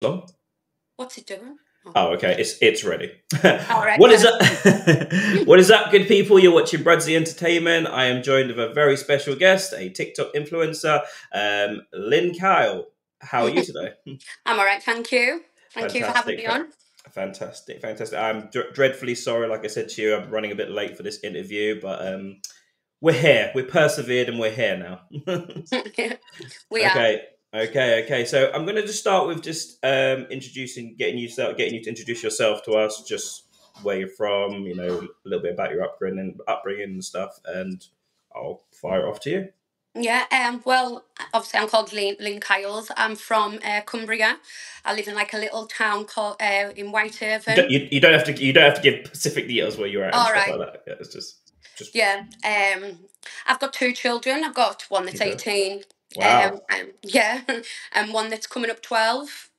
Long? What's it doing? Oh, okay. It's ready. All right, What is perfect. up? What is up, good people? You're watching Brudsy Entertainment. I am joined with a very special guest, a TikTok influencer, Lynn Kyle. How are you today? I'm all right, thank you. Thank you for having Fantastic, me on. fantastic, fantastic. I'm dreadfully sorry. Like I said to you, I'm running a bit late for this interview, but we're here. We're persevered, and we're here now. We are. Okay, okay. So I'm going to just start with just introducing, getting you to introduce yourself to us, just where you're from, a little bit about your upbringing and stuff, and I'll fire it off to you. Yeah. Well, obviously, I'm called Lynn Kyles. I'm from Cumbria. I live in like a little town called in Whitehaven. You don't have to give specific details where you're at and All stuff right. like that. Yeah, it's just Yeah. I've got two children. I've got one that's okay. 18. Wow. Yeah, and one that's coming up 12.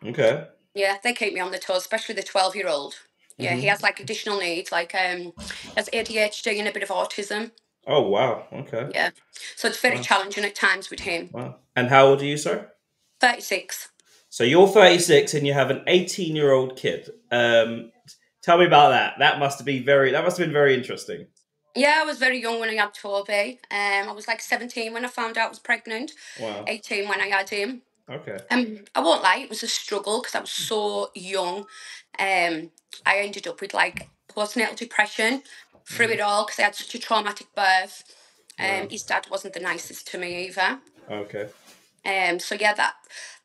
Okay. Yeah, they keep me on the toes, especially the 12-year-old. Yeah, he has Hmm. like additional needs, like he has ADHD and a bit of autism. Oh wow. Okay. Yeah. So it's very Wow. challenging at times with him. Wow. And how old are you, sir? 36. So you're 36 and you have an 18-year-old kid. Tell me about that. That must have been very interesting. Yeah, I was very young when I had Toby. I was like 17 when I found out I was pregnant, Wow. 18 when I had him. Okay. I won't lie, it was a struggle because I was so young. I ended up with like postnatal depression through Hmm. it all because I had such a traumatic birth. Wow. His dad wasn't the nicest to me either. Okay. So yeah,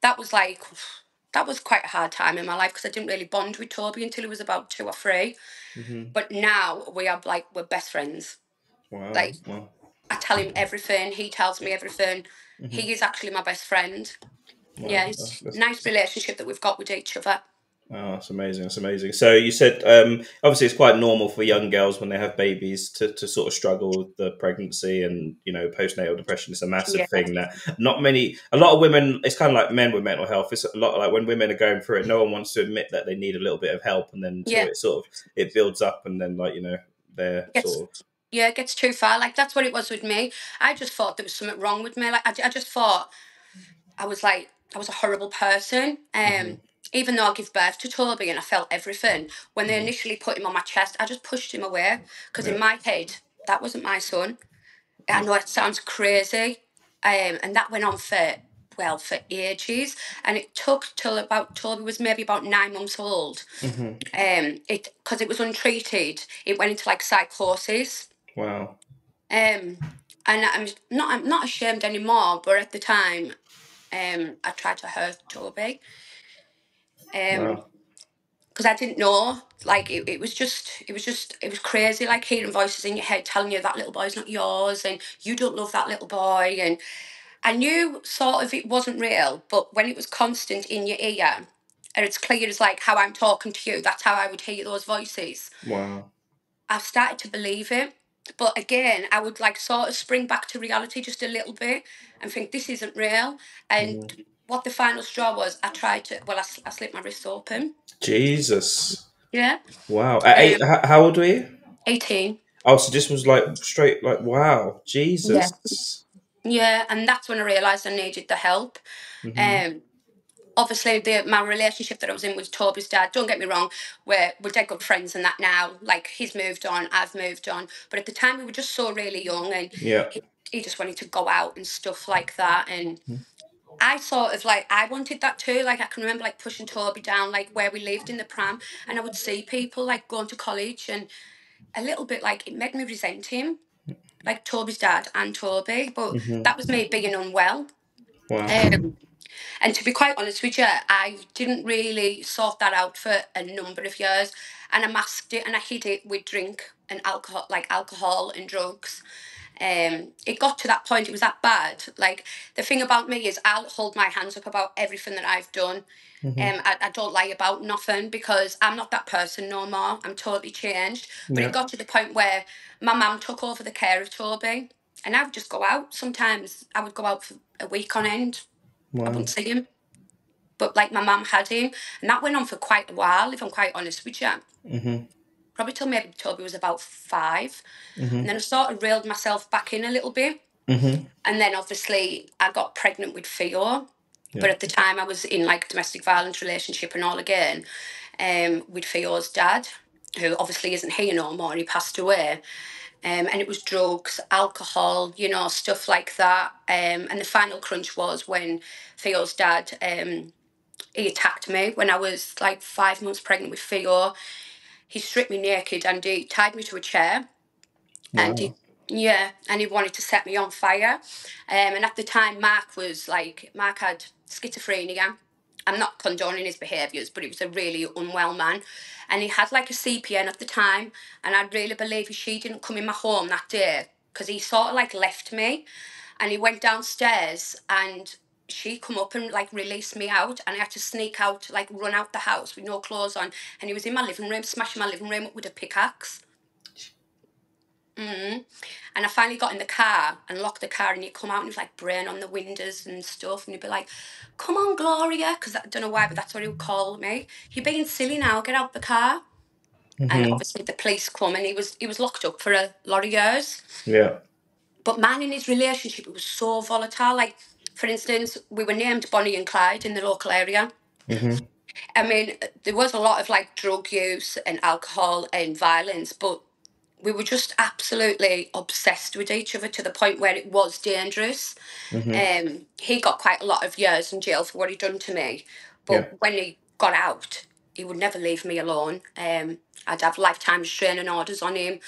that was like that was quite a hard time in my life because I didn't really bond with Toby until he was about 2 or 3. Hmm. But now we're best friends. Wow. Like Wow. I tell him everything, he tells me everything. Hmm. He is actually my best friend. Wow. Yeah, it's a nice relationship that we've got with each other. Wow. That's amazing. That's amazing. So you said obviously it's quite normal for young girls when they have babies to sort of struggle with the pregnancy and postnatal depression is a massive Yeah. thing that a lot of women. It's kind of like men with mental health. It's a lot like when women are going through it, no one wants to admit that they need a little bit of help, and then until Yeah. it sort of it builds up, and then they're It gets sort of yeah, it gets too far. Like that's what it was with me. I just thought there was something wrong with me. Like I just thought I was a horrible person. hmm Even though I give birth to Toby and I felt everything, when they hmm initially put him on my chest, I just pushed him away because yeah. in my head that wasn't my son. I know it sounds crazy, and that went on for ages, and it took till about Toby was maybe about 9 months old. Hmm. It because it was untreated, it went into like psychosis. Wow. Um, and I'm not ashamed anymore, but at the time, I tried to hurt Toby. Um, Wow. because I didn't know. Like it was crazy. Like hearing voices in your head telling you that little boy's not yours, and you don't love that little boy. And I knew sort of it wasn't real, but when it was constant in your ear, and it's clear as like how I'm talking to you, that's how I would hear those voices. Wow. I've started to believe it. But again, I would like sort of spring back to reality just a little bit and think this isn't real. And Mhm. what the final straw was, I slipped my wrist open. Jesus. Yeah. Wow. At eight, Um, how old were you? 18. Oh, so this was like straight, like, wow, Yeah. Jesus. Yeah, and that's when I realised I needed the help. Hmm. Um, Obviously, my relationship that I was in with Toby's dad, don't get me wrong, we're dead good friends and that now. Like, he's moved on, I've moved on. But at the time, we were just so really young and Yeah. he just wanted to go out and stuff like that. And I sort of like, I wanted that too. Like, I can remember like pushing Toby down, like where we lived in the pram, and I would see people like going to college and a little bit like it made me resent him, like Toby's dad and Toby. But Hmm. that was me being unwell. Wow. Um, and to be quite honest with you, I didn't really sort that out for a number of years. And I masked it and I hid it with drink and alcohol, like alcohol and drugs. It got to that point, it was that bad. Like, the thing about me is I'll hold my hands up about everything that I've done. Hmm. I don't lie about nothing because I'm not that person no more. I'm totally changed. But it Yeah. got to the point where my mum took over the care of Toby. And I would just go out. Sometimes I would go out for a week on end. I Wow. wouldn't see him. But like my mum had him, and that went on for quite a while, if I'm quite honest with you. Hmm. Probably till maybe Toby was about 5. And Hmm. then I sort of reeled myself back in a little bit. Hmm. And then obviously I got pregnant with Theo. Yeah. But at the time, I was in like domestic violence relationship and all again, with Theo's dad, who obviously isn't here no more. He passed away. And it was drugs, alcohol, you know, stuff like that. And the final crunch was when Theo's dad, he attacked me when I was like 5 months pregnant with Theo. He stripped me naked and he tied me to a chair. And Wow. he wanted to set me on fire. And at the time, Mark had schizophrenia. I'm not condoning his behaviours, but he was a really unwell man. And he had like a CPN at the time. And I really believe if she didn't come in my home that day, because he sort of like left me and he went downstairs and she come up and like released me out and I had to sneak out, like run out the house with no clothes on. And he was in my living room, smashing my living room up with a pickaxe. And I finally got in the car and locked the car and he'd come out and he was like brain on the windows and stuff and he'd be like, come on Gloria, because I don't know why, but that's what he would call me. You're being silly now, get out the car. And obviously the police come and he was locked up for a lot of years. Yeah. But man, in his relationship, it was so volatile. Like, for instance, we were named Bonnie and Clyde in the local area. I mean, there was a lot of like drug use and alcohol and violence, but we were just absolutely obsessed with each other to the point where it was dangerous. He got quite a lot of years in jail for what he'd done to me, Yeah. but when he got out, he would never leave me alone. I'd have lifetime restraining orders on him.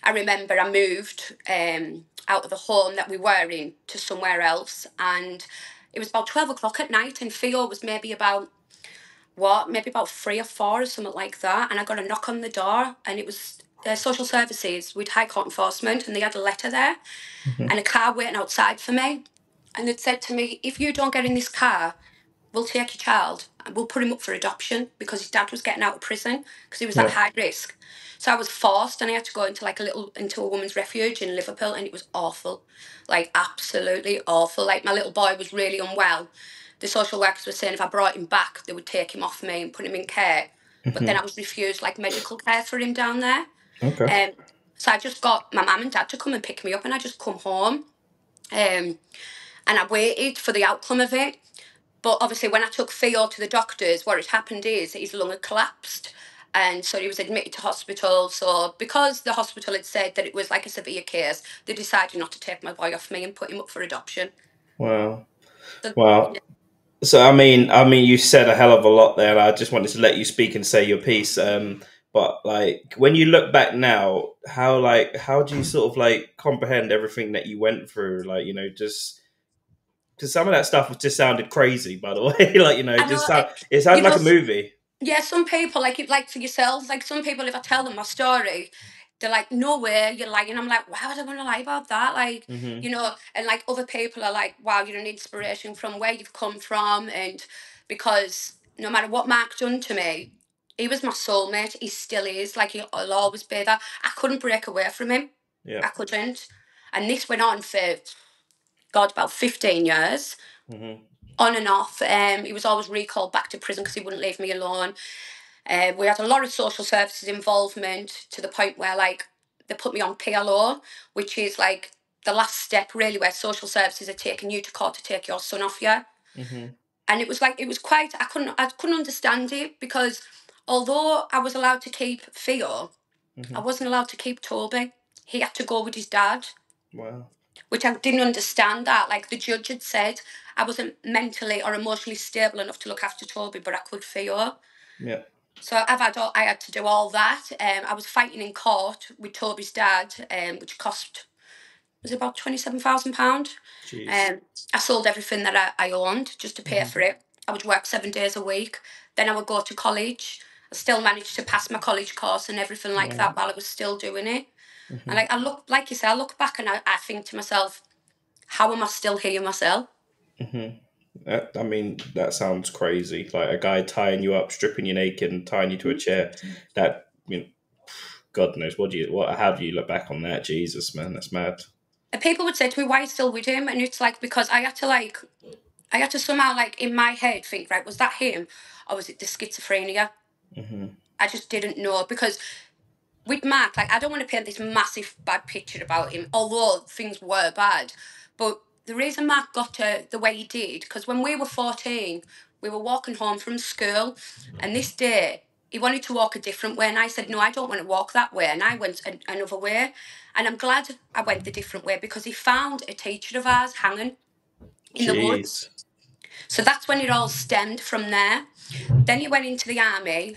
I remember I moved out of the home that we were in to somewhere else, and it was about 12 o'clock at night, and Theo was maybe about maybe about 3 or 4 or something like that. And I got a knock on the door, and it was social services with High Court enforcement, and they had a letter there and a car waiting outside for me. And they'd said to me, if you don't get in this car, we'll take your child and we'll put him up for adoption, because his dad was getting out of prison because he was at Yeah. high risk. So I was forced and I had to go into like into a woman's refuge in Liverpool, and it was awful, like absolutely awful. Like my little boy was really unwell. The social workers were saying if I brought him back, they would take him off me and put him in care. But then I was refused like medical care for him down there. Okay. So I just got my mum and dad to come and pick me up, and I just come home. And I waited for the outcome of it. But obviously, when I took Theo to the doctors, what had happened is his lung had collapsed. And so he was admitted to hospital. So because the hospital had said that it was like a severe case, they decided not to take my boy off me and put him up for adoption. Wow. So, Wow. So I mean, you said a hell of a lot there. And I just wanted to let you speak and say your piece. But like, when you look back now, how do you sort of like comprehend everything that you went through? Like, just because some of that stuff just sounded crazy. By the way, like, I know, it you sounded like know, a movie. yeah, some people, like for yourselves, like some people, if I tell them my story, they're like, no way, you're lying. I'm like, why would I want to lie about that? Like, Hmm. and like other people are like, wow, you're an inspiration from where you've come from. And because no matter what Mark done to me, he was my soulmate. He still is. Like, he'll always be that. I couldn't break away from him. Yeah. I couldn't. And this went on for, God, about 15 years. Hmm. On and off. He was always recalled back to prison because he wouldn't leave me alone. We had a lot of social services involvement to the point where, like, they put me on PLO, which is like the last step, really, where social services are taking you to court to take your son off you. Hmm. And it was like it was quite. I couldn't understand it because although I was allowed to keep Theo, I Hmm. wasn't allowed to keep Toby. He had to go with his dad, Wow. which I didn't understand that. Like the judge had said, I wasn't mentally or emotionally stable enough to look after Toby, but I could Theo. Yeah. So I had to do all that. I was fighting in court with Toby's dad, which cost was about £27,000. Jeez. I sold everything that I owned just to pay Hmm. for it. I would work 7 days a week. Then I would go to college. I still managed to pass my college course and everything like Wow. that while I was still doing it. And Hmm. like like you said, I look back and I think to myself, how am I still here myself? Hmm. I mean, that sounds crazy. Like a guy tying you up, stripping you naked, and tying you to a chair. That, God knows how do you look back on that? Jesus, man, that's mad. And people would say to me, why are you still with him? And it's like, because I had to somehow, like, in my head think, right, was that him or was it the schizophrenia? Hmm. I just didn't know because with Mark, like, I don't want to paint this massive bad picture about him, although things were bad. But the reason Mark got to the way he did, because when we were 14, we were walking home from school, and this day he wanted to walk a different way, and I said, no, I don't want to walk that way, and I went another way. And I'm glad I went the different way, because he found a teacher of ours hanging in the woods. Jeez. So that's when it all stemmed from there. Then he went into the army.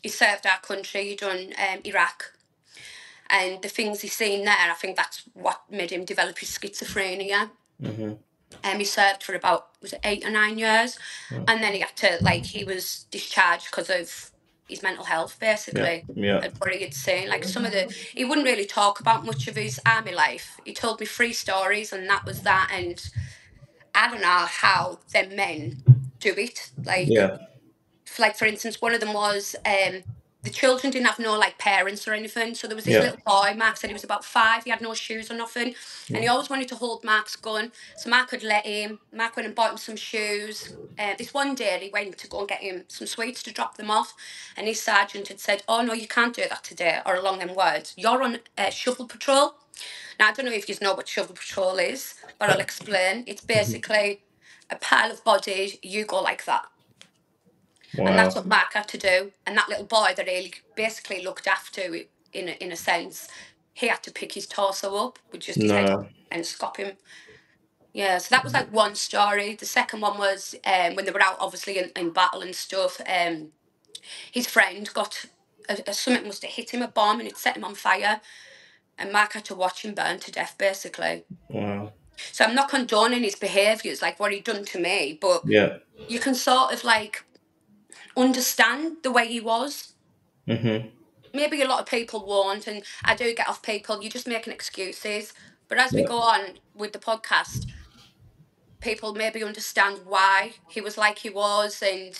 He served our country. He done Iraq. And the things he's seen there, I think that's what made him develop his schizophrenia. Mm-hmm. He served for about, was it 8 or 9 years? Yeah. And then he had to, like, he was discharged because of his mental health, basically. Yeah. And what he had seen, like, some of the, he wouldn't really talk about much of his army life. He told me 3 stories, and that was that. And I don't know how them men do it. Yeah. Like for instance, one of them was the children didn't have no like parents or anything. So there was this Yeah. little boy, Mark said he was about 5, he had no shoes or nothing. And he always wanted to hold Mark's gun. So Mark would let him. Mark went and bought him some shoes. This one day he went to go and get him some sweets to drop them off. And his sergeant had said, oh no, you can't do that today, or along them words. You're on shovel patrol. Now, I don't know if you know what shovel patrol is, but I'll explain. It's basically a pile of bodies, you go like that. Wow. And that's what Mark had to do. And that little boy that he basically looked after, in a sense, he had to pick his torso up with just his head up and scop him. Yeah, so that was like one story. The second one was when they were out, obviously, in battle and stuff. His friend got, something must have hit him, a bomb, and it set him on fire. And Mark had to watch him burn to death, basically. Wow. So I'm not condoning his behaviours, like what he'd done to me, but Yeah. you can sort of like understand the way he was. Mm-hmm. Maybe a lot of people won't, and I do get off people, you're just making excuses. But as we go on with the podcast, people maybe understand why he was like he was, and,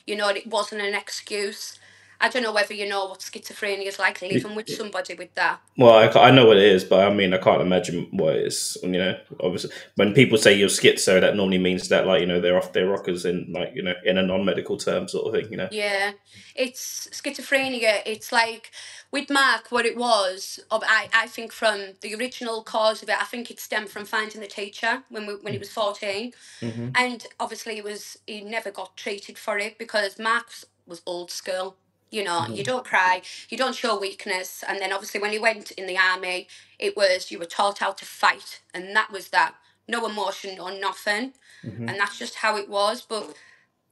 you know, it wasn't an excuse. I don't know whether you know what schizophrenia is like, living with somebody with that. Well, I know what it is, but I mean, I can't imagine what it is. You know, obviously, when people say you're schizo, that normally means that, like, you know, they're off their rockers in, like, you know, in a non-medical term sort of thing, you know. Yeah, it's schizophrenia. It's like with Mark, what it was. I think from the original cause of it, I think it stemmed from finding the teacher when he was 14, Mm-hmm. and obviously he never got treated for it because Mark was old school. You know, you don't cry, you don't show weakness, and then obviously when he went in the army, it was you were taught how to fight, and that was that. No emotion or nothing, Mm-hmm. and that's just how it was. But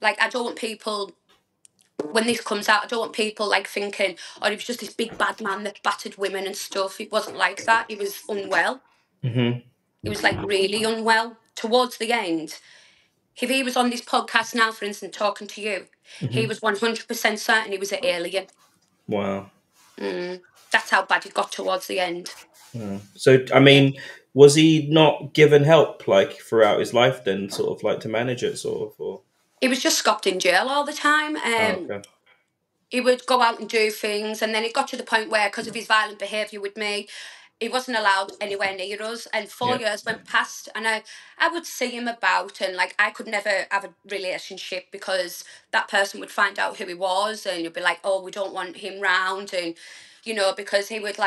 like, I don't want people, when this comes out, I don't want people like thinking, oh, he was just this big bad man that battered women and stuff. It wasn't like that. He was unwell. Mm-hmm. He was like really unwell towards the end. If he was on this podcast now, for instance, talking to you, he was 100% certain he was an alien. Wow. That's how bad it got towards the end. So, I mean, was he not given help, like, throughout his life then, sort of, like, to manage it, sort of, or? He was just scopped in jail all the time. Okay. He would go out and do things, and then it got to the point where, because of his violent behaviour with me, he wasn't allowed anywhere near us. And 4 years went past, and I would see him about, and like I could never have a relationship because that person would find out who he was, and you'd be like, oh, we don't want him round, and you know, because he would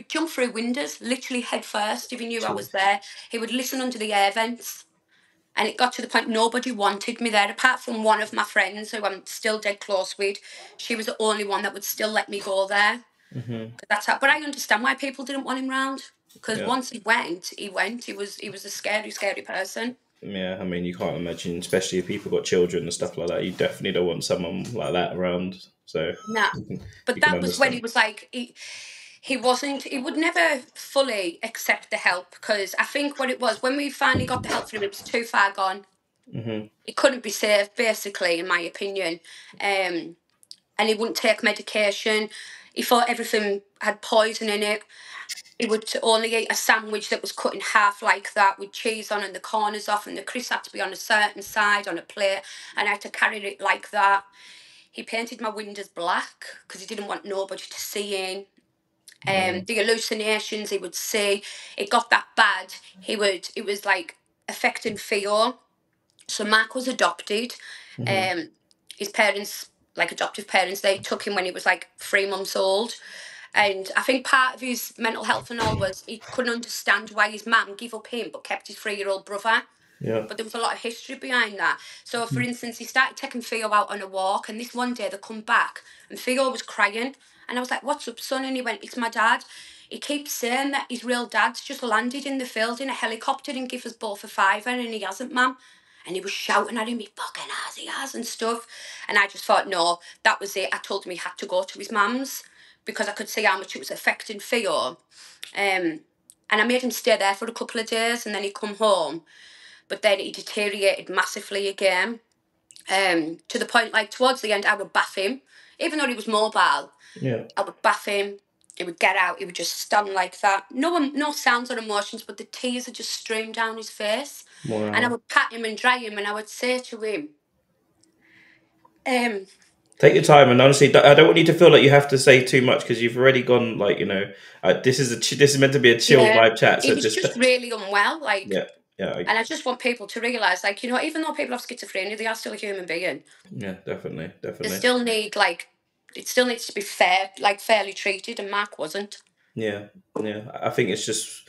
jump through windows, literally head first if he knew I was there. He would listen under the air vents. And it got to the point nobody wanted me there, apart from one of my friends who I'm still dead close with. She was the only one that would still let me go there. Mm-hmm. That's how. But I understand why people didn't want him round. Because Yeah. once he went. He was a scary, scary person. Yeah, I mean, you can't imagine, especially if people got children and stuff like that. You definitely don't want someone like that around. So, Nah. But that was when he was like, he would never fully accept the help, because I think what it was, when we finally got the help from him, it was too far gone. Mm-hmm. He couldn't be saved, basically, in my opinion. And he wouldn't take medication. He thought everything had poison in it. He would only eat a sandwich that was cut in half like that, with cheese on and the corners off, and the crisp had to be on a certain side on a plate, and I had to carry it like that. He painted my windows black because he didn't want nobody to see in. The hallucinations he would see, it got that bad. It was like affecting Theo. So Mark was adopted. His parents, like adoptive parents, they took him when he was like 3 months old. And I think part of his mental health and all was he couldn't understand why his mum gave up him but kept his 3-year-old brother. Yeah. But there was a lot of history behind that. So, for instance, he started taking Theo out on a walk, and this one day they come back, and Theo was crying. And I was like, "What's up, son?" And he went, "It's my dad. He keeps saying that his real dad's just landed in the field in a helicopter and give us both a fiver, and he hasn't, mum." And he was shouting at him, "He fucking has, he has," and stuff. And I just thought, no, that was it. I told him he had to go to his mum's because I could see how much it was affecting Theo. And I made him stay there for a couple of days, and then he come home. But then he deteriorated massively again. To the point, like, towards the end, I would bath him. Even though he was mobile, Yeah. I would bath him. He would get out. He would just stand like that. No sounds or emotions, but the tears would just stream down his face. Wow. And I would pat him and dry him, and I would say to him, Take your time, and honestly, I don't want you to feel like you have to say too much because you've already gone like this is meant to be a chill yeah, vibe chat. he So was just really unwell, like. yeah, yeah, And I just want people to realise, like, even though people have schizophrenia, they are still a human being. yeah, definitely, They definitely. still need, like, it still needs to be fair, like, fairly treated, and Mark wasn't. Yeah, yeah. I think it's just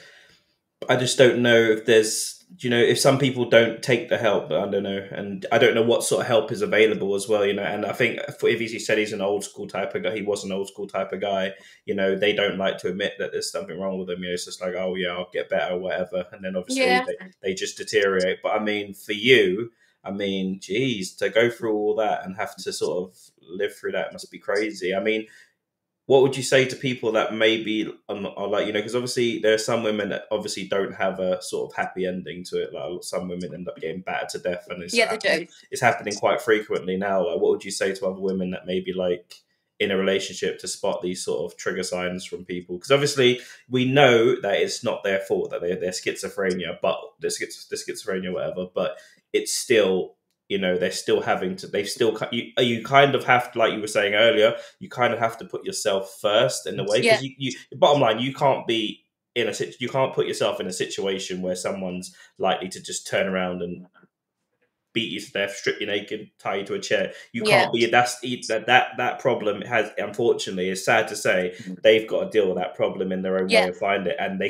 I just don't know if there's, if some people don't take the help, I don't know. And I don't know what sort of help is available as well, And I think if he said he's an old school type of guy, he was an old school type of guy, they don't like to admit that there's something wrong with them. It's just like, oh, yeah, I'll get better or whatever. And then obviously Yeah. they just deteriorate. But I mean, for you, geez, to go through all that and have to sort of live through that must be crazy. I mean, what would you say to people that maybe are like, because obviously there are some women that obviously don't have a sort of happy ending to it. Like some women end up getting battered to death, and Yeah, they do. it's happening quite frequently now. Like, what would you say to other women that maybe like in a relationship to spot these sort of trigger signs from people? Because obviously we know that it's not their fault that they're schizophrenia, but the schizophrenia, whatever. But it's still, they're still having to. They've still you kind of have to, like you were saying earlier, you kind of have to put yourself first in a way, because you bottom line, you can't be you can't put yourself in a situation where someone's likely to just turn around and beat you to death, strip you naked, tie you to a chair. You can't be. That problem has, unfortunately, it's sad to say, they've got to deal with that problem in their own way of finding it, and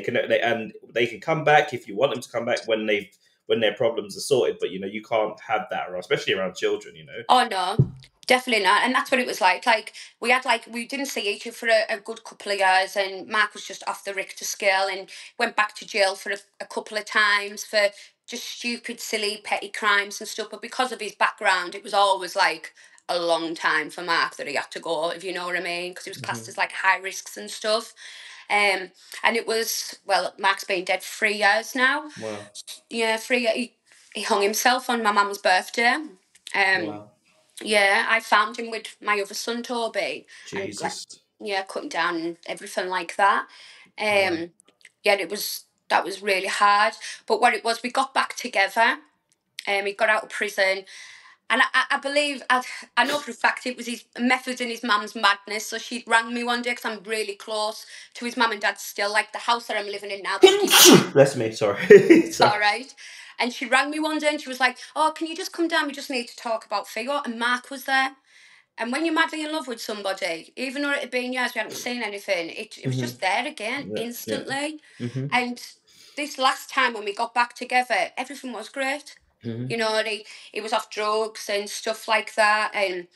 they can come back if you want them to come back when their problems are sorted. But you can't have that around, especially around children. Oh no, definitely not. And that's what it was like. Like we didn't see each other for a good couple of years, and Mark was just off the Richter scale and went back to jail for a couple of times for just stupid, silly, petty crimes and stuff. But because of his background, it was always like a long time for Mark that he had to go, if you know what I mean, because he was classed as like high risks and stuff. And it was, well, Mark's been dead 3 years now. Wow. Yeah, 3 years. He hung himself on my mum's birthday. Wow. Yeah, I found him with my other son Toby. Jesus. And cutting down and everything like that. Wow. Yeah, that was really hard. But what it was, we got back together. He got out of prison. And I believe, I know for a fact it was his methods and his mum's madness. So she rang me one day because I'm really close to his mum and dad still. Like the house that I'm living in now. Bless me, sorry. It's all right. And she rang me one day and she was like, "Oh, can you just come down? We just need to talk about Theo." And Mark was there. And when you're madly in love with somebody, even though it had been years we hadn't seen anything, it was just there again, instantly. Mm-hmm. And this last time when we got back together, everything was great. Mm-hmm. He was off drugs and stuff like that. And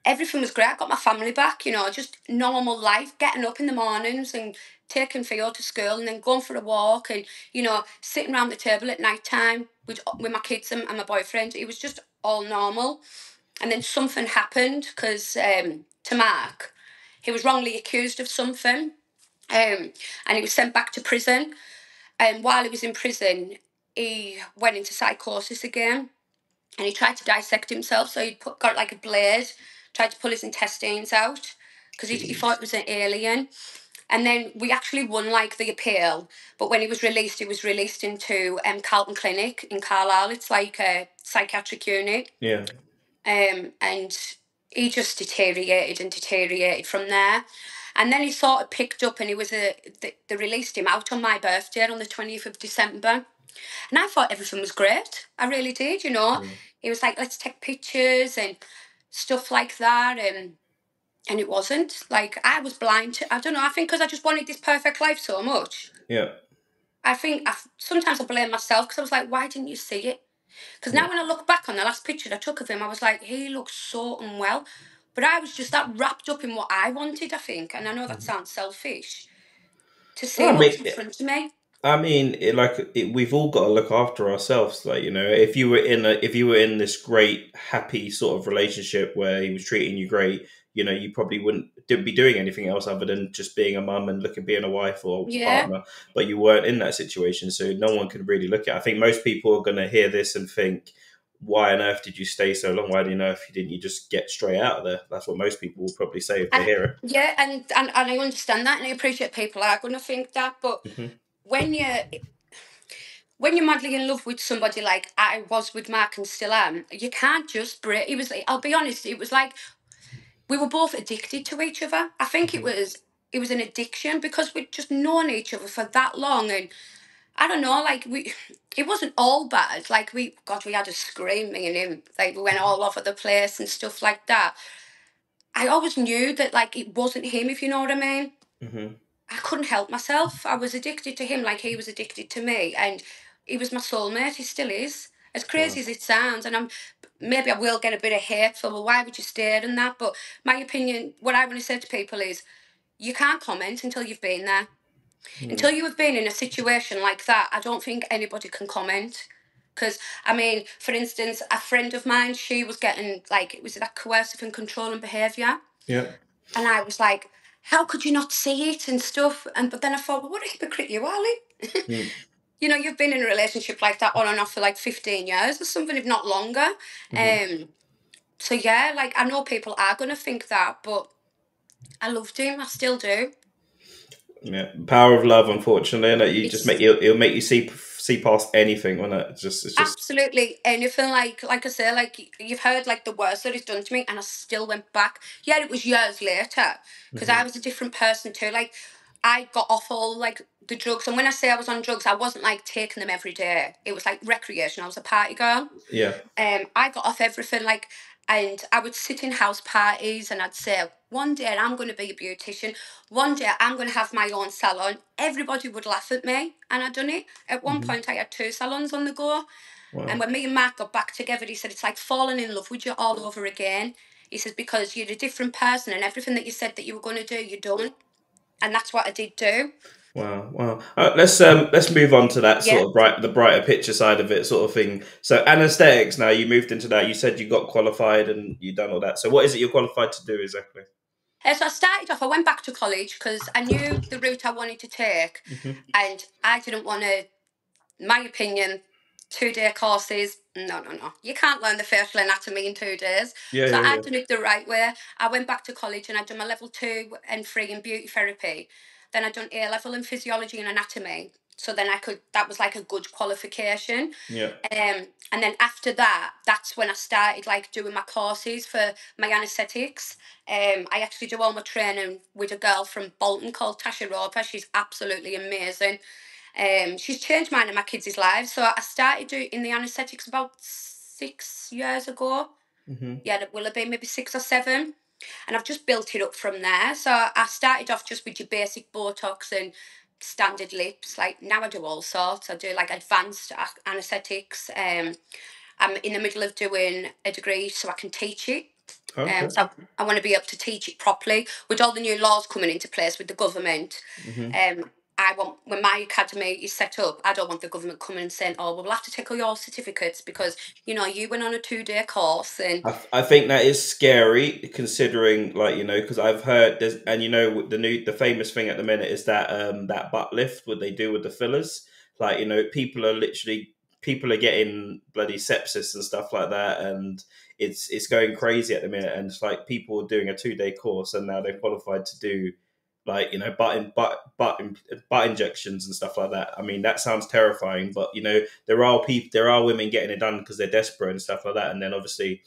everything was great. I got my family back, just normal life, getting up in the mornings and taking Theo to school and then going for a walk and, sitting around the table at night time with my kids and my boyfriend. It was just all normal. And then something happened because to Mark, he was wrongly accused of something and he was sent back to prison. And while he was in prison, he went into psychosis again and he tried to dissect himself. So he got like a blade, tried to pull his intestines out because he thought it was an alien. And then we actually won like the appeal. But when he was released into Carlton Clinic in Carlisle. It's like a psychiatric unit. Yeah. And he just deteriorated from there. And then he sort of picked up and they released him out on my birthday on the 20th of December. And I thought everything was great. I really did, He was like, let's take pictures and stuff like that. And and it wasn't. Like, I was blind to, I don't know, I think because I just wanted this perfect life so much. Yeah. I think sometimes I blame myself because I was like, why didn't you see it? Because Yeah. now when I look back on the last picture I took of him, I was like, he looks so unwell. But I was just that wrapped up in what I wanted, I think. And I know that sounds selfish, to see I what was mean, in front of me. we've all got to look after ourselves. Like, you know, if you were in this great, happy sort of relationship where he was treating you great, you know, you probably wouldn't be doing anything else other than just being a mum and being a wife or Yeah. partner. But you weren't in that situation, so no one can really look at it. I think most people are going to hear this and think, why on earth did you stay so long? Why didn't you just get straight out of there? That's what most people will probably say if they And hear it. yeah, and I understand that, and I appreciate people are going to think that. But Hmm. when you're when you're madly in love with somebody like I was with Mark and still am, you can't just break. It was like, I'll be honest, it was like we were both addicted to each other. I think Hmm. it was an addiction because we'd just known each other for that long, and I don't know, like it wasn't all bad. Like we had a scream, me and him, like we went all over the place and stuff like that. I always knew that like it wasn't him, if you know what I mean. Hmm. I couldn't help myself. I was addicted to him like he was addicted to me, and he was my soulmate. He still is. As crazy Wow. as it sounds, and maybe I will get a bit of hate for, well, why would you stay and that? But my opinion, what I want to say to people is, you can't comment until you've been there. Mm. Until you have been in a situation like that, I don't think anybody can comment. Because, I mean, for instance, a friend of mine, she was getting, like, it was that coercive and controlling behaviour. Yeah. And I was like, how could you not see it and stuff? And but then I thought, well, what a hypocrite you are, Lee. Mm. You know, you've been in a relationship like that on and off for like 15 years or something, if not longer. Hmm. So yeah, like I know people are gonna think that, but I loved him, I still do. Yeah, power of love, unfortunately, and you just It's it'll make you see past anything when it's just absolutely anything, like I say, like you've heard like the worst that he's done to me, and I still went back. Yeah, it was years later because I Mhm. was a different person too. Like I got off all like the drugs, and when I say I was on drugs, I wasn't like taking them every day. It was like recreation. I was a party girl. Yeah. I got off everything, like, and I would sit in house parties and I'd say, one day I'm going to be a beautician. One day I'm going to have my own salon. Everybody would laugh at me, and I'd done it. At one Hmm. point, I had 2 salons on the go. And Wow. when me and Mark got back together, he said, it's like falling in love with you all over again. He says, because you're a different person and everything that you said that you were going to do, you're done. And that's what I did do. Wow, wow. Let's move on to that Yeah. sort of the brighter picture side of it, sort of thing. So anesthetics. Now you moved into that. You said you got qualified and you done all that. So what is it you're qualified to do exactly? So I started off, I went back to college because I knew the route I wanted to take, Hmm. and I didn't want to, my opinion, 2 day courses. No, no, no. You can't learn the facial anatomy in 2 days. Yeah, So yeah, I yeah, did it the right way. I went back to college and I done my level 2 and 3 in beauty therapy. Then I done A level in physiology and anatomy. So then that was like a good qualification. yeah. And then after that, that's when I started like doing my courses for my anaesthetics. I actually do all my training with a girl from Bolton called Tasha Roper. She's absolutely amazing. She's changed mine and my kids' lives. So I started doing the anaesthetics about 6 years ago. Hmm. Yeah, it will have been maybe 6 or 7. And I've just built it up from there. So I started off just with your basic Botox and standard lips. Like now I do all sorts. I do like advanced anaesthetics. I'm in the middle of doing a degree so I can teach it. Okay. So I want to be able to teach it properly with all the new laws coming into place with the government. Hmm. I want, when my academy is set up, I don't want the government coming and saying, "Oh, well, we'll have to take all your certificates because you went on a 2 day course." And I think that is scary considering, like, you know, because I've heard there's, and you know, the famous thing at the minute is that that butt lift, what they do with the fillers. Like, you know, people are getting bloody sepsis and stuff like that, and it's going crazy at the minute. And it's like people are doing a 2 day course and now they're qualified to do, like, you know, butt injections and stuff like that. I mean, that sounds terrifying, but you know, there are women getting it done because they're desperate and stuff like that, and then obviously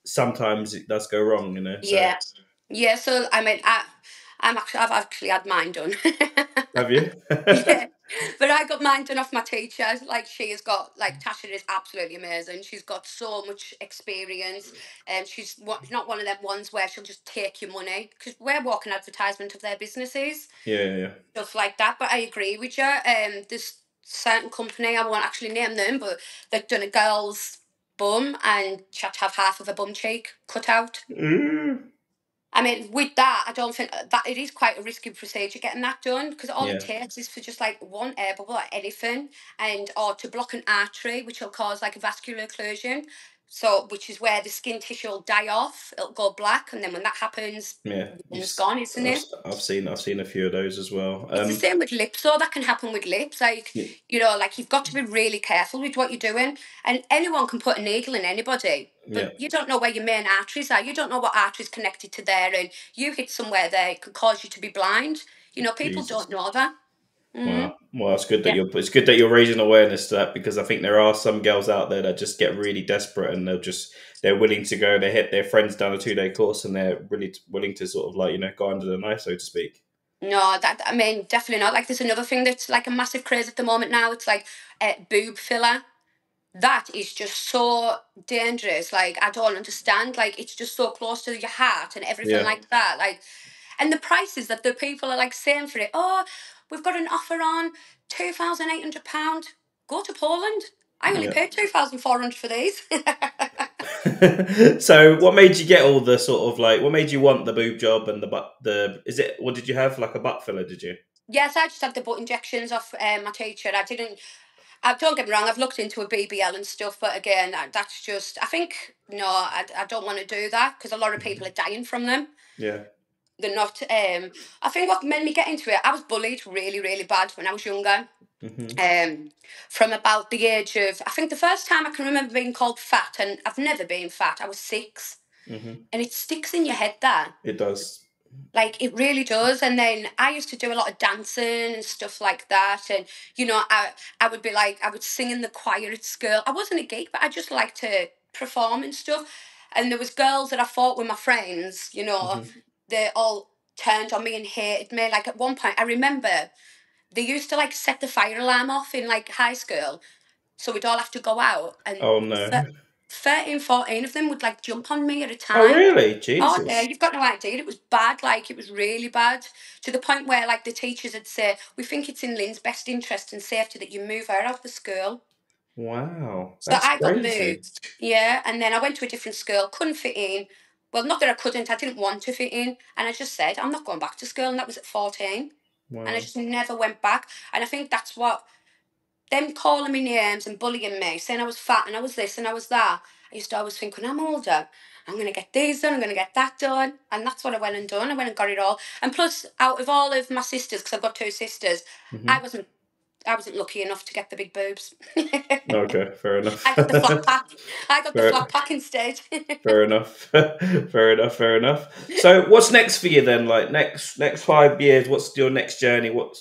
sometimes it does go wrong, you know. So yeah, yeah. So I mean, I've actually had mine done. Have you? Yeah, but I got mine done off my teacher. Like she has got like Tasha is absolutely amazing. She's got so much experience, and not one of them ones where she'll just take your money because we're walking advertisement of their businesses, Yeah. stuff like that. But I agree with you. There's certain company I won't actually name them, but they've done a girl's bum and she had to have half of a bum cheek cut out. Mm. I mean, with that, I don't think that it is quite a risky procedure getting that done because all it Yeah. takes is for just like one air bubble or anything, and or to block an artery, which will cause like a vascular occlusion. So, which is where the skin tissue will die off, it'll go black, and then when that happens, Yeah. it's gone, isn't it? I've seen a few of those as well. It's the same with lips, though. That can happen with lips. Like, Yeah. like you've got to be really careful with what you're doing. And anyone can put a needle in anybody, Yeah. but you don't know where your main arteries are. You don't know what artery's connected to there, and you hit somewhere there, it could cause you to be blind. People Jesus. don't know that. Mm, Wow. Well, yeah. it's good that you're raising awareness to that, because I think there are some girls out there that just get really desperate and they're willing to go. They hit their friends down a 2-day course and they're really willing to sort of like go under the knife, so to speak. No, I mean, definitely not. Like, there's another thing that's like a massive craze at the moment now. It's like boob filler. That is just so dangerous. Like, I don't understand. Like, it's just so close to your heart and everything Yeah. like that. Like, and the prices that the people are like saying for it. Oh, we've got an offer on £2,800. Go to Poland. I only Yeah. paid 2,400 for these. So, what made you get all the sort of like? What made you want the boob job and the butt? Is it? What did you have? Like a butt filler? Did you? Yes, I just had the butt injections off my teacher. I didn't. Don't get me wrong. I've looked into a BBL and stuff, but again, that's just. I think no, I don't want to do that because a lot of people are dying from them. Yeah. They're not. I think what made me get into it, I was bullied really, really bad when I was younger. Hmm. From about the age of, I think the first time I can remember being called fat, and I've never been fat. I was 6, Hmm. and it sticks in your head there. It does. Like it really does. And then I used to do a lot of dancing and stuff like that. And I would be like I would sing in the choir at school. I wasn't a geek, but I just liked to perform and stuff. And there was girls that I fought with my friends, Hmm. they all turned on me and hated me. Like at one point I remember they used to like set the fire alarm off in like high school. So we'd all have to go out and Oh no. 13, 14 of them would like jump on me at a Oh time. really? Oh yeah, Jesus. you've got no idea. It was bad, like it was really bad. To the point where like the teachers would say, we think it's in Lynn's best interest and safety that you move her out of the school. Wow, So that's I got crazy. moved. Yeah, and then I went to a different school, couldn't fit in. Well, not that I couldn't, I didn't want to fit in. And I just said, I'm not going back to school. And that was at 14. And I Wow. just never went back. And I think that's what them calling me names and bullying me, saying I was fat and I was this and I was that. I used to always think when I'm older, I'm going to get these done, I'm going to get that done. And that's what I went and done. I went and got it all. And plus, out of all of my sisters, because I've got 2 sisters, I Hmm. wasn't I wasn't lucky enough to get the big boobs. I Okay, fair enough. got the flat pack. I got the flat fair, pack instead. fair enough. Fair enough. Fair enough. So, what's next for you then? Like next 5 years, what's your next journey? What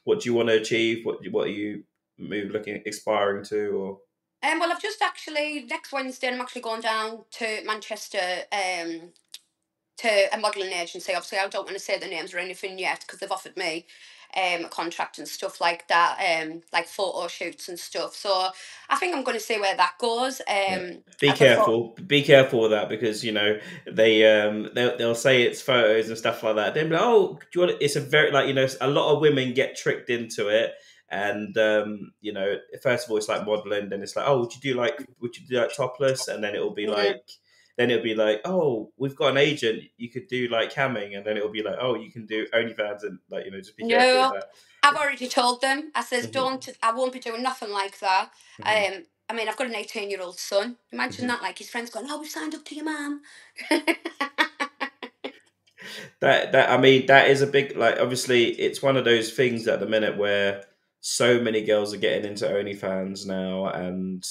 do you want to achieve? What are you looking aspiring to? Or Well, I've just actually next Wednesday I'm actually going down to Manchester to a modelling agency. Obviously, I don't want to say the names or anything yet because they've offered me a contract and stuff like that, like photo shoots and stuff. So I think I'm going to see where that goes. yeah, be But for, careful. Be careful with that, because they'll say it's photos and stuff like that. They'll be like, oh, do you want? It's a very like a lot of women get tricked into it. And first of all, it's like modeling. Then it's like, oh, would you do like topless? And then mm, it'll be like, oh, we've got an agent. You could do like camming, and then it'll be like, oh, you can do OnlyFans, and like just be careful with no, that. I've already told them. I says, Hmm. I won't be doing nothing like that. Hmm. I mean, I've got an 18-year-old son. Imagine Hmm. that, like his friends going, oh, we've signed up to your mum. That I mean, that is a big, like, obviously it's one of those things at the minute where so many girls are getting into OnlyFans now, and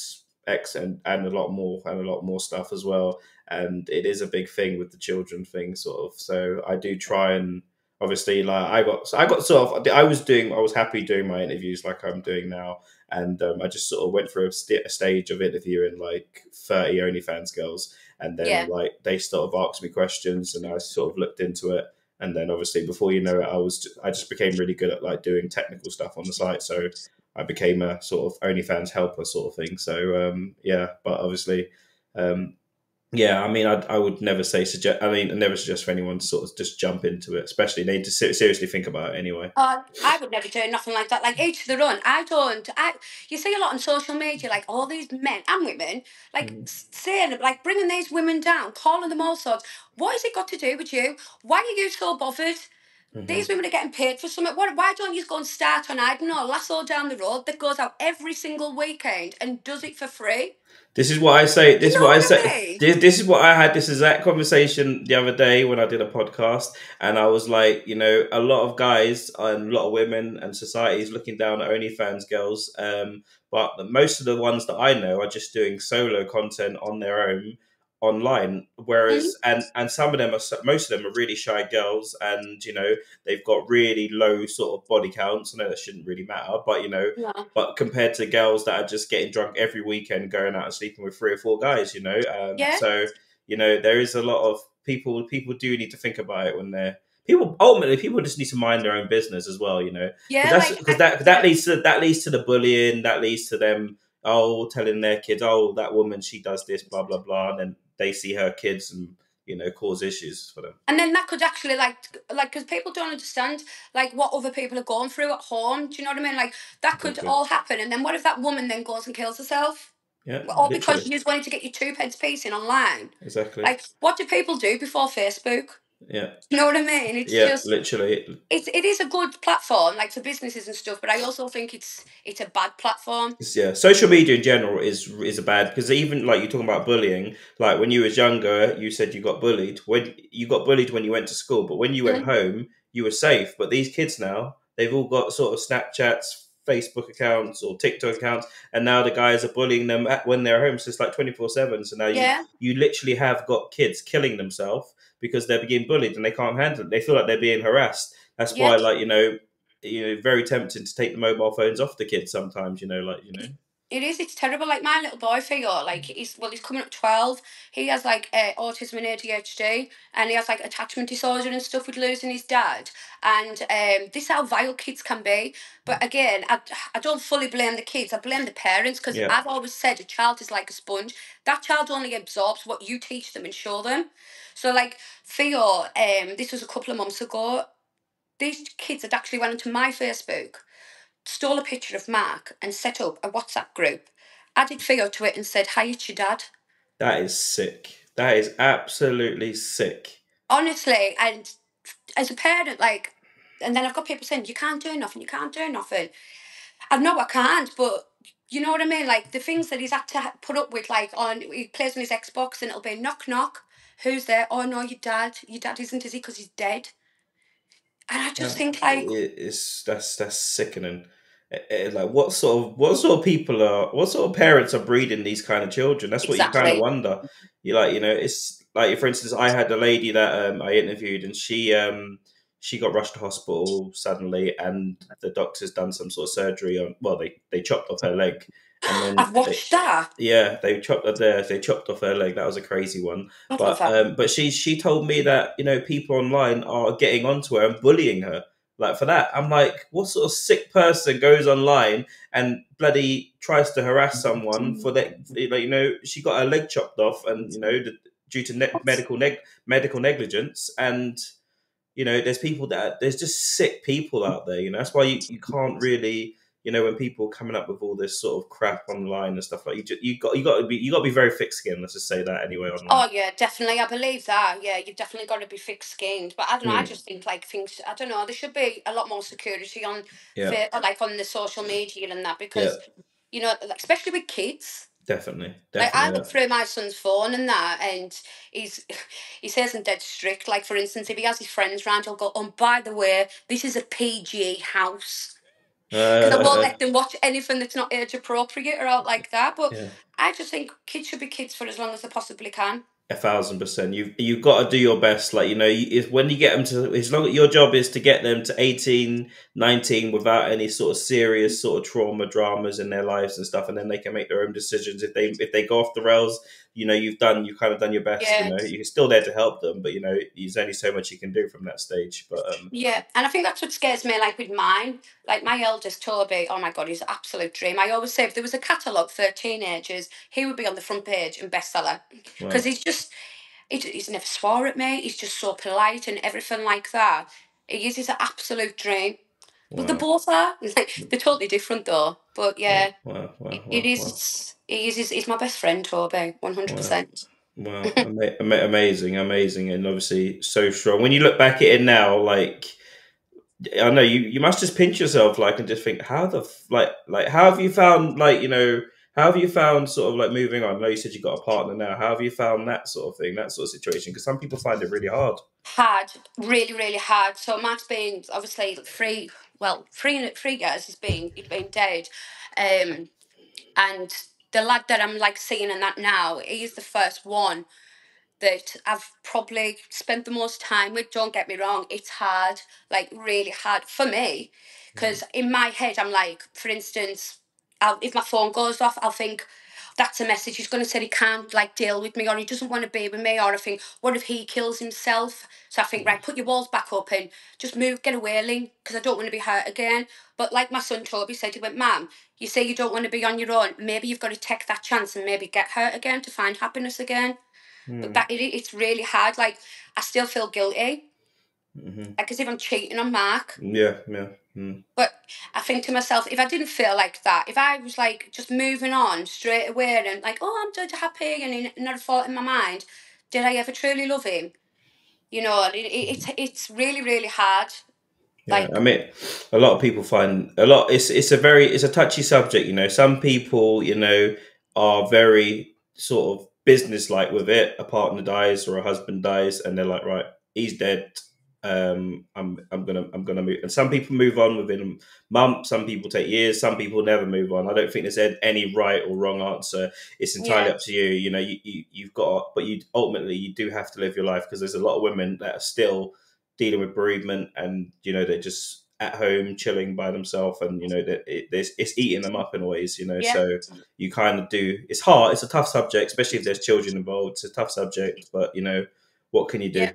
X, and a lot more stuff as well. And it is a big thing with the children thing, sort of. So I do try, and obviously, like, I got sort of, I was happy doing my interviews like I'm doing now. And I just sort of went through a stage of interviewing like 30 OnlyFans girls, and then Yeah. like they sort of asked me questions, and I sort of looked into it. And then obviously before you know it, I just became really good at like doing technical stuff on the site. So I became a sort of OnlyFans helper sort of thing. So yeah, but obviously, um, yeah, I mean, I would never suggest. I mean, I never suggest for anyone to sort of just jump into it, especially they need to seriously think about it anyway. I would never do nothing like that. Like each to their own. I don't. You see a lot on social media, like all these men and women, like Mm-hmm. saying, like bringing these women down, calling them all sorts. What has it got to do with you? Why are you so bothered? These women are getting paid for something. Why don't you just go and start on, I don't know, a lasso down the road that goes out every single weekend and does it for free? This is what I say. Do This you is know what I what I say. mean? This is what I had this exact conversation the other day when I did a podcast, and I was like, you know, a lot of guys and a lot of women and society is looking down at OnlyFans girls, but most of the ones that I know are just doing solo content on their own online. Mm, Whereas, and some of them are most of them are really shy girls, and you know they've got really low sort of body counts. I know that shouldn't really matter, but you know, no. but compared to girls that are just getting drunk every weekend, going out and sleeping with 3 or 4 guys, you know, Yeah, so you know there is a lot of people. People do need to think about it when they're people. Ultimately, people just need to mind their own business as well, you know, because yeah, that's like, because that yeah. leads to the bullying. That leads to them telling their kids, oh, that woman, she does this, blah blah blah, and then they see her kids and you know cause issues for them. And then that could actually because people don't understand like what other people are going through at home. Do you know what I mean? Like that could Exactly. all happen. And then what if that woman then goes and kills herself? Yeah, All because literally. you just wanted to get your two pence piece in online. Exactly. Like, what do people do before Facebook? Yeah. You know what I mean? It's Yeah, just literally. it is a good platform, like for businesses and stuff, but I also think it's a bad platform. Yeah, social media in general is a bad because even like you're talking about bullying. Like when you was younger, you said you got bullied. When you got bullied when you went to school, but when you went Mm, home, you were safe. But these kids now, they've all got sort of Snapchats, Facebook accounts, or TikTok accounts, and now the guys are bullying them when they're home. So it's like 24/7. So now yeah, you literally have got kids killing themselves because they're being bullied and they can't handle it. They feel like they're being harassed. That's yeah. why, like you know, very tempting to take the mobile phones off the kids sometimes, you know, like, you know. It is. It's terrible. Like my little boy, Theo, like he's coming up 12. He has like autism and ADHD, and he has like attachment disorder and stuff with losing his dad. And this is how vile kids can be. But again, I don't fully blame the kids. I blame the parents because Yeah. I've always said a child is like a sponge. That child only absorbs what you teach them and show them. So like Theo, this was a couple of months ago. These kids had actually went into my Facebook, stole a picture of Mark and set up a WhatsApp group, added Theo to it and said, "Hi, it's your dad." That is sick. That is absolutely sick. Honestly, and as a parent, like, and then I've got people saying, "You can't do nothing, you can't do nothing." I know I can't, but you know what I mean? Like, the things that he's had to put up with, like, he plays on his Xbox and it'll be knock, knock. Who's there? Oh, no, your dad. Your dad isn't, is he? Because he's dead. And I just think, like, It's that's sickening. Like what sort of parents are breeding these kind of children? That's what you kind of exactly. wonder. You like, you know, it's like for instance, I had a lady that I interviewed, and she got rushed to hospital suddenly, and the doctors done some sort of surgery on. Well, they chopped off her leg, and then I've watched that. yeah, they chopped her there. They chopped off her leg. That was a crazy one. I love that. But she told me that you know people online are getting onto her and bullying her. Like for that, I'm like, what sort of sick person goes online and bloody tries to harass someone for that? Like you know, she got her leg chopped off, and you know, due to medical negligence, and you know, there's just sick people out there. You know, that's why you can't really, you know, when people are coming up with all this sort of crap online and stuff like you got to be very thick skinned. Let's just say that anyway online. Oh yeah, definitely. I believe that. Yeah, you've definitely got to be thick-skinned. But I don't know. I Mm, just think like things. I don't know. There should be a lot more security on, yeah, like on the social media and that yeah, because, like, especially with kids. definitely, Like I definitely. look through my son's phone and that, and he's he says I'm dead strict. Like for instance, if he has his friends round, he'll go, "Oh, by the way, this is a PG house," because I won't let them watch anything that's not age appropriate or out like that. But Yeah. I just think kids should be kids for as long as they possibly can. 1,000%. You've got to do your best. Like you know, if when you get them to, as long as your job is to get them to 18, 19 without any sort of serious sort of trauma dramas in their lives and stuff, and then they can make their own decisions. If they go off the rails, you know, you've kind of done your best. You Yeah. know, you're still there to help them, but you know, there's only so much you can do from that stage. But Yeah, and I think that's what scares me. Like with mine, like my eldest Toby, oh my god, he's an absolute dream. I always say if there was a catalogue for teenagers, he would be on the front page and bestseller because wow, he's just he's never swore at me. He's just so polite and everything like that. He's an absolute dream. But they wow, both are. Like, they're totally different though. But wow, yeah, wow, wow, it wow, wow. is. He's my best friend, Toby, one hundred Wow. percent. Wow, amazing, amazing, and obviously so strong. When you look back at it now, like I know you must just pinch yourself, like, and just think, how the like how have you found, like, you know, how have you found sort of like moving on? I know you said you got a partner now. How have you found that sort of thing, that sort of situation? Because some people find it really hard. Hard, really, really hard. So Mark's been obviously three years he's been dead, um, and the lad that I'm like seeing in that now, he's the first one that I've probably spent the most time with. Don't get me wrong, it's hard, like really hard for me, Mm, because in my head I'm like, for instance, if my phone goes off, I'll think that's a message. He's going to say he can't like deal with me, or he doesn't want to be with me, or I think, what if he kills himself? So I think, mm, right, put your walls back up and just move, get away, Lynn, because I don't want to be hurt again. But like my son Toby said, he went, Mum, you say you don't want to be on your own. Maybe you've got to take that chance and maybe get hurt again to find happiness again. But mm, it's really hard. Like I still feel guilty, mhm. like as if I'm cheating on Mark. Yeah, yeah, mm, But I think to myself, if I didn't feel like that, if I was like just moving on straight away and like, oh, I'm dead happy and not a thought in my mind, did I ever truly love him? You know, it's really really hard. yeah. Like I mean, a lot of people find a lot. It's a touchy subject. You know, some people, you know, are very sort of business-like with it. A partner dies or a husband dies, and they're like, right, he's dead. I'm gonna move. And some people move on within a month. Some people take years. Some people never move on. I don't think there's any right or wrong answer. It's entirely yeah, up to you. You know, you've got, but you ultimately you do have to live your life, because there's a lot of women that are still dealing with bereavement, and you know they're just at home chilling by themselves, and you know that it's eating them up in ways. You know, yeah, so you kind of do. It's hard. It's a tough subject, especially if there's children involved. It's a tough subject, but you know, what can you do? yeah.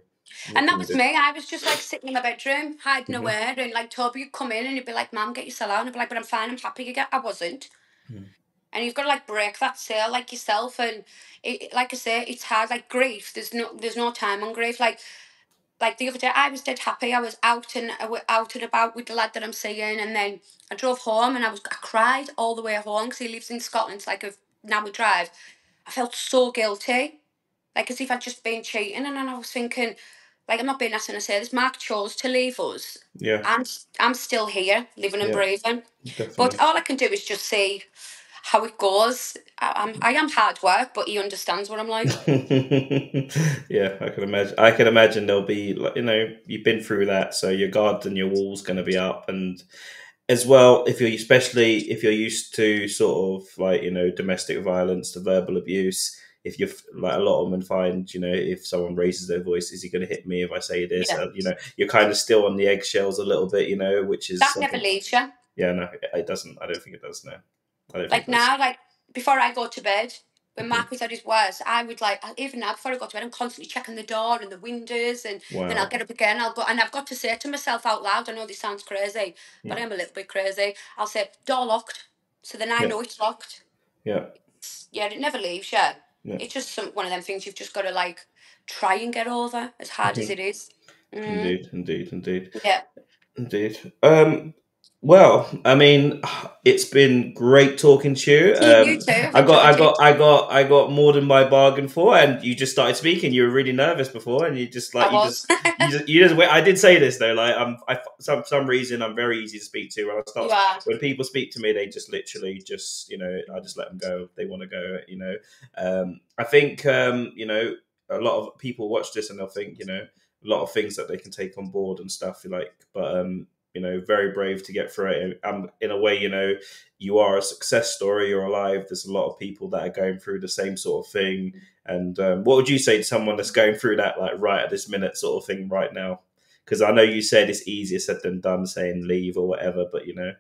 What And that can you was do? me. I was just like sitting in my bedroom, hiding Hmm. away, and like Toby would come in and he'd be like, "Mum, get yourself out." And I'd be like, "But I'm fine. I'm happy." Again, I wasn't. And you've got to like break that seal like yourself, and like I say, it's hard. Like grief, there's no time on grief. Like the other day, I was dead happy. I was out and about with the lad that I'm seeing, and then I drove home and I cried all the way home because he lives in Scotland. It's like a hour drive. I felt so guilty, like as if I'd just been cheating, and then I was thinking, like I'm not being nasty when I say this. Mark chose to leave us. Yeah, I'm still here, living and yeah, breathing. But definitely. all I can do is just see how it goes. I am hard work, but he understands what I'm like. Yeah, I can imagine. I can imagine there'll be, like, you know, you've been through that, so your guard and your walls going to be up, and as well, if you're, especially if you're used to sort of like, you know, domestic violence, the verbal abuse. If you're like, a lot of women find, you know, if someone raises their voice, is he going to hit me if I say this? Yeah, You know, you're kind of still on the eggshells a little bit, you know, which is that never something. leaves you. Yeah, no, it doesn't. I don't think it does. No, I don't think Like it does. now, like before I go to bed, when Hmm. Mark was at his worst, I would like even now before I go to bed, I'm constantly checking the door and the windows, and then I'll Wow. get up again. I'll go, and I've got to say to myself out loud. I know this sounds crazy, but I Mm. am a little bit crazy. I'll say door locked, so then I Yeah, know it's locked. yeah, Yeah, it never leaves you. yeah. It's just one of them things you've just got to like try and get over, as hard as Hmm. it is. Indeed, indeed, indeed. Yeah. Indeed. Well, I mean, it's been great talking to you. You too. I've enjoyed it. I got more than my bargain for, and you just started speaking. You were really nervous before, and you just I like was. you just wait. I did say this though, like some reason I'm very easy to speak to. You are. When people speak to me, they just literally just, you know, I just let them go. If they want to go, you know. I think, you know, a lot of people watch this and they'll think, you know, a lot of things that they can take on board and stuff. Like, but you know, very brave to get through it. In a way, you know, you are a success story. You're alive. There's a lot of people that are going through the same sort of thing. And what would you say to someone that's going through that, like right at this minute, sort of thing right now? Because I know you said it's easier said than done, saying leave or whatever. But you know,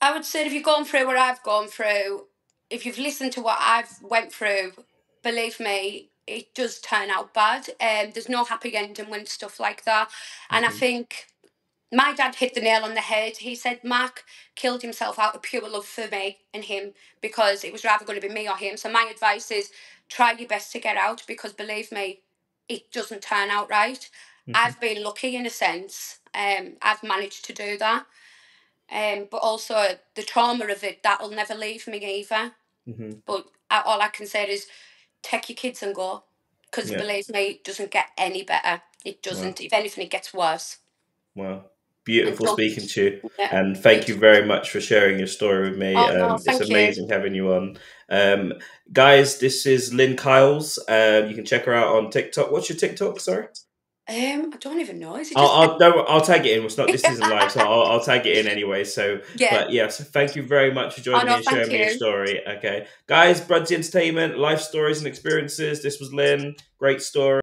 I would say if you've gone through what I've gone through, if you've listened to what I've went through, believe me, it does turn out bad. There's no happy ending when stuff like that. And I think my dad hit the nail on the head. He said Mark killed himself out of pure love for me and him, because it was rather going to be me or him. So my advice is try your best to get out, because believe me, it doesn't turn out right. I've been lucky in a sense. I've managed to do that. But also the trauma of it, that'll never leave me either. But all I can say is take your kids and go, because Yeah. believe me, it doesn't get any better. It Wow. doesn't. If anything, it gets worse. Wow. And Beautiful don't. speaking to you. Yeah. And thank you very much for sharing your story with me. Oh no, It's thank you. amazing having you on. Guys, this is LYNN KYLE'S. You can check her out on TikTok. What's your TikTok? Sorry? I don't even know. Is it just? I'll tag it in. It's not, this isn't live, so I'll tag it in anyway. So, Yeah. but yeah, so thank you very much for Oh joining me no, and thank sharing me your you. story. Okay, guys, Brudsy Entertainment, life stories and experiences. This was Lynn. Great story.